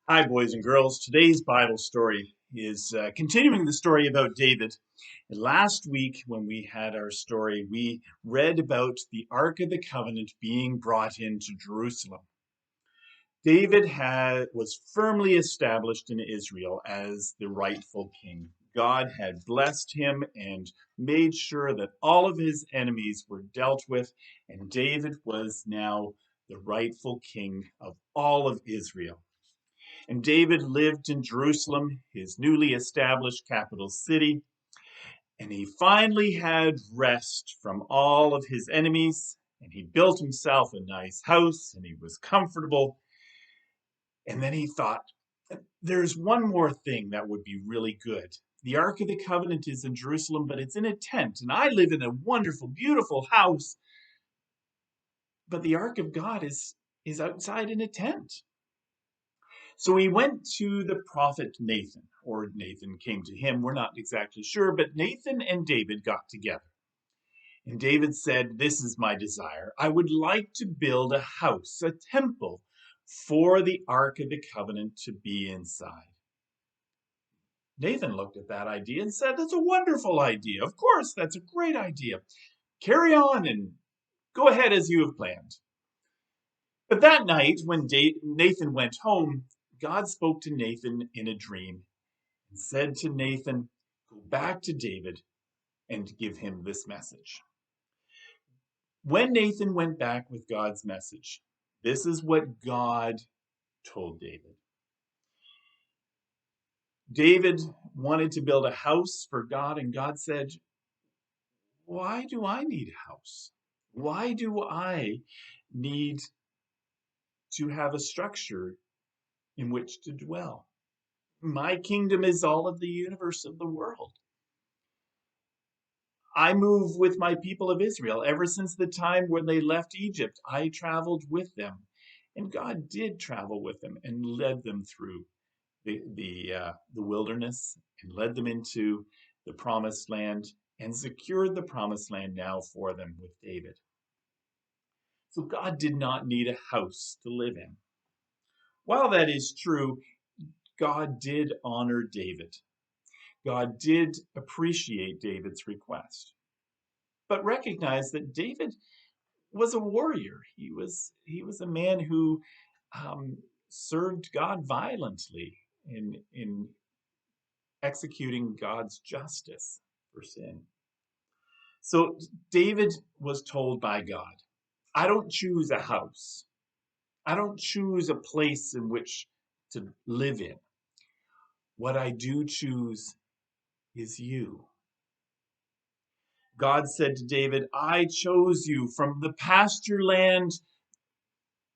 Hi, boys and girls. Today's Bible story is continuing the story about David. And last week, when we had our story, we read about the Ark of the Covenant being brought into Jerusalem. Was firmly established in Israel as the rightful king. God had blessed him and made sure that all of his enemies were dealt with, and David was now the rightful king of all of Israel. And David lived in Jerusalem, his newly established capital city, and he finally had rest from all of his enemies. And he built himself a nice house and he was comfortable. And then he thought, there's one more thing that would be really good. The Ark of the Covenant is in Jerusalem, but it's in a tent, and I live in a wonderful, beautiful house. But the Ark of God is outside in a tent. So he went to the prophet Nathan, or Nathan came to him. We're not exactly sure, but Nathan and David got together. And David said, "This is my desire. I would like to build a house, a temple, for the Ark of the Covenant to be inside." Nathan looked at that idea and said, "That's a wonderful idea. Of course, that's a great idea. Carry on and go ahead as you have planned." But that night, when Nathan went home, God spoke to Nathan in a dream and said to Nathan, "Go back to David and give him this message." When Nathan went back with God's message, this is what God told David. David wanted to build a house for God, and God said, "Why do I need a house? Why do I need to have a structure in which to dwell? My kingdom is all of the universe of the world. I move with my people of Israel. Ever since the time when they left Egypt, I traveled with them. And God did travel with them and led them through the wilderness and led them into the promised land and secured the promised land now for them with David. So God did not need a house to live in. While that is true, God did honor David. God did appreciate David's request, but recognize that David was a warrior. He was a man who um, served God violently in executing God's justice for sin. So David was told by God, "I don't choose a house. I don't choose a place in which to live in. What I do choose is you." God said to David, "I chose you from the pasture land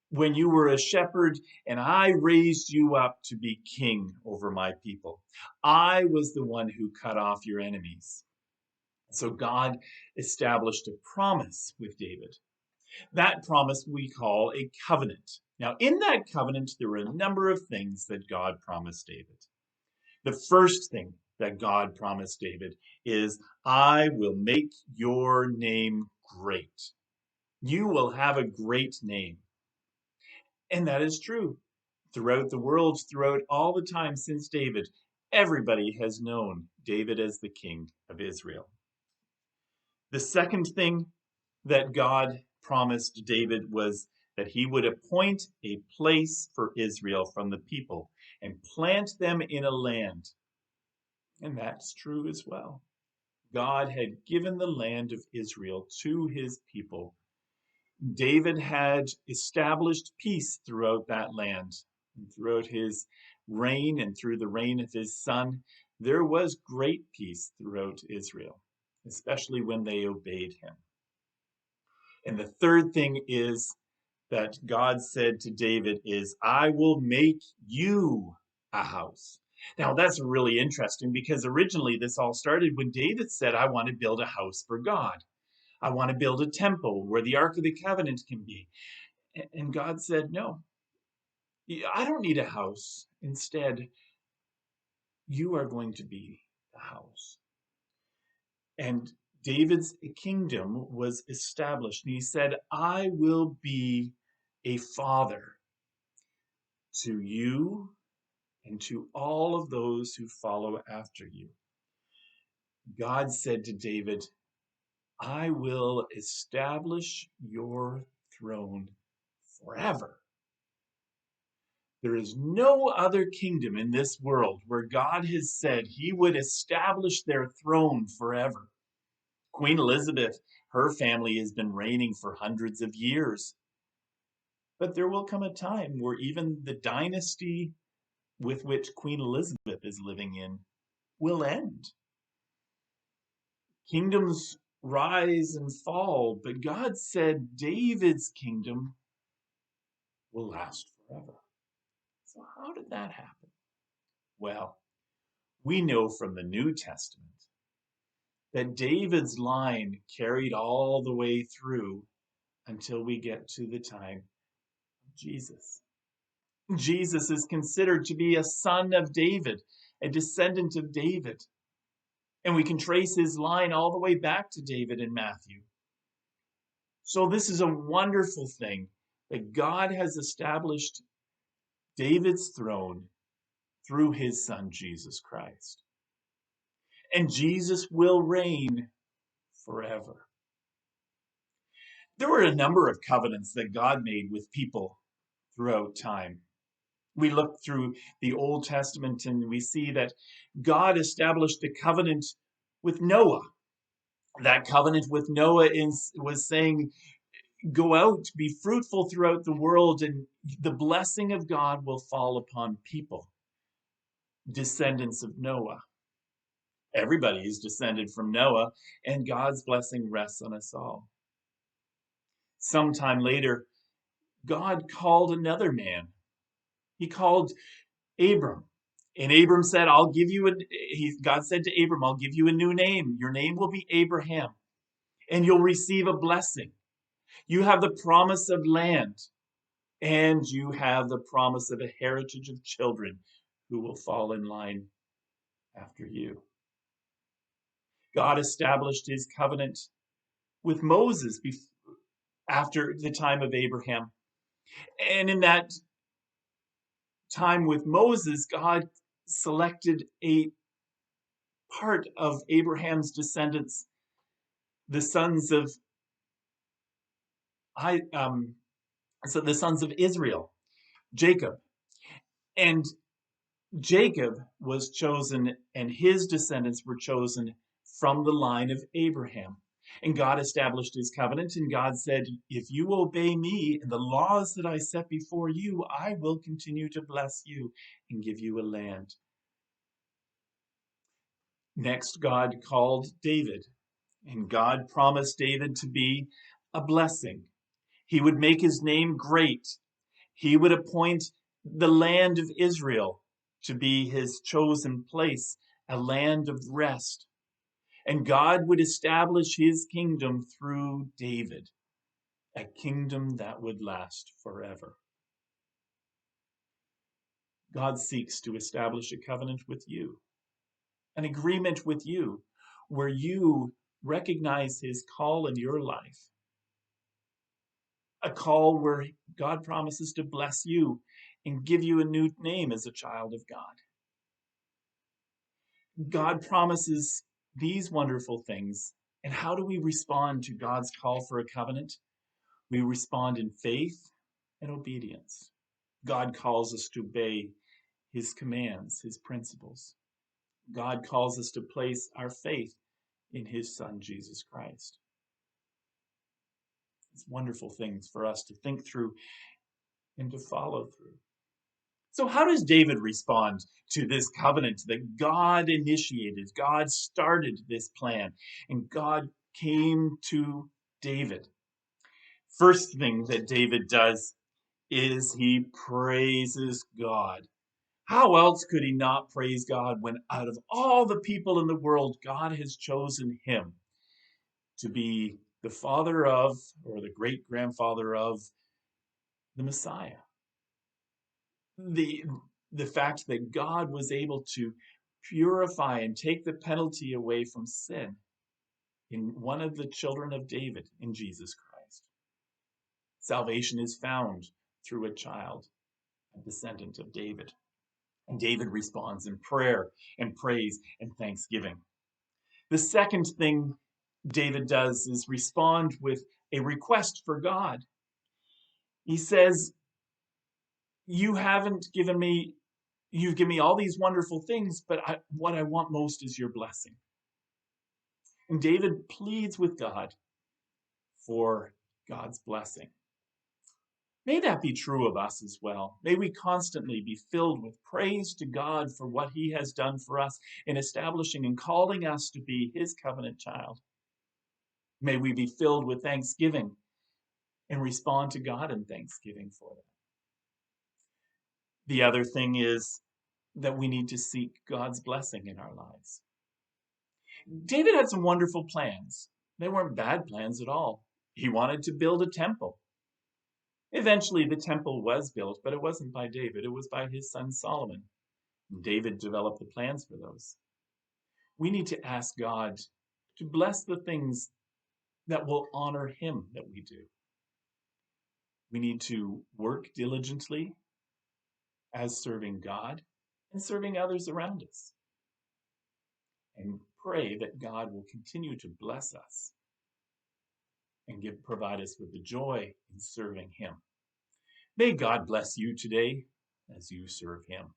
when you were a shepherd, and I raised you up to be king over my people. I was the one who cut off your enemies." So God established a promise with David. That promise we call a covenant. Now, in that covenant, there were a number of things that God promised David. The first thing that God promised David is, "I will make your name great. You will have a great name." And that is true. Throughout the world, throughout all the time since David, everybody has known David as the king of Israel. The second thing that God promised David was that he would appoint a place for Israel from the people and plant them in a land. And that's true as well. God had given the land of Israel to his people. David had established peace throughout that land. And throughout his reign and through the reign of his son, there was great peace throughout Israel, especially when they obeyed him. And the third thing is that God said to David is, "I will make you a house." Now that's really interesting because originally this all started when David said, "I want to build a house for God. I want to build a temple where the Ark of the Covenant can be." And God said, "No, I don't need a house. Instead, you are going to be the house." And David's kingdom was established. And he said, "I will be a father to you and to all of those who follow after you. God said to David, I will establish your throne forever. There is no other kingdom in this world where God has said he would establish their throne forever. Queen Elizabeth, her family has been reigning for hundreds of years. But there will come a time where even the dynasty with which Queen Elizabeth is living in will end. Kingdoms rise and fall, but God said David's kingdom will last forever. So how did that happen? Well, we know from the New Testament that David's line carried all the way through until we get to the time of Jesus. Jesus is considered to be a son of David, a descendant of David. And we can trace his line all the way back to David in Matthew. So this is a wonderful thing that God has established David's throne through his son, Jesus Christ. And Jesus will reign forever. There were a number of covenants that God made with people throughout time. We look through the Old Testament and we see that God established a covenant with Noah. That covenant with Noah was saying, go out, be fruitful throughout the world, and the blessing of God will fall upon people, descendants of Noah. Everybody is descended from Noah, and God's blessing rests on us all. Sometime later, God called another man. He called Abram. And Abram said, God said to Abram, I'll give you a new name. Your name will be Abraham, and you'll receive a blessing. You have the promise of land, and you have the promise of a heritage of children who will fall in line after you. God established his covenant with Moses after the time of Abraham. And in that time with Moses, God selected a part of Abraham's descendants, the sons of the sons of Israel, Jacob. And Jacob was chosen, and his descendants were chosen from the line of Abraham. And God established his covenant, and God said, if you obey me and the laws that I set before you, I will continue to bless you and give you a land. Next, God called David, and God promised David to be a blessing. He would make his name great. He would appoint the land of Israel to be his chosen place, a land of rest. And God would establish his kingdom through David, a kingdom that would last forever. God seeks to establish a covenant with you, an agreement with you, where you recognize his call in your life, a call where God promises to bless you and give you a new name as a child of God. God promises these wonderful things. And how do we respond to God's call for a covenant? We respond in faith and obedience. God calls us to obey his commands, his principles. God calls us to place our faith in his son, Jesus Christ. It's wonderful things for us to think through and to follow through. So how does David respond to this covenant that God initiated? God started this plan, and God came to David. First thing that David does is he praises God. How else could he not praise God when out of all the people in the world, God has chosen him to be the father of, or the great-grandfather of, the Messiah? The fact that God was able to purify and take the penalty away from sin in one of the children of David, in Jesus Christ. Salvation is found through a child, a descendant of David. And David responds in prayer and praise and thanksgiving. The second thing David does is respond with a request for God. He says, You haven't given me, you've given me all these wonderful things, but what I want most is your blessing. And David pleads with God for God's blessing. May that be true of us as well. May we constantly be filled with praise to God for what he has done for us in establishing and calling us to be his covenant child. May we be filled with thanksgiving and respond to God in thanksgiving for that. The other thing is that we need to seek God's blessing in our lives. David had some wonderful plans. They weren't bad plans at all. He wanted to build a temple. Eventually, the temple was built, but it wasn't by David. It was by his son Solomon. David developed the plans for those. We need to ask God to bless the things that will honor him that we do. We need to work diligently as serving God and serving others around us. And pray that God will continue to bless us and provide us with the joy in serving him. May God bless you today as you serve him.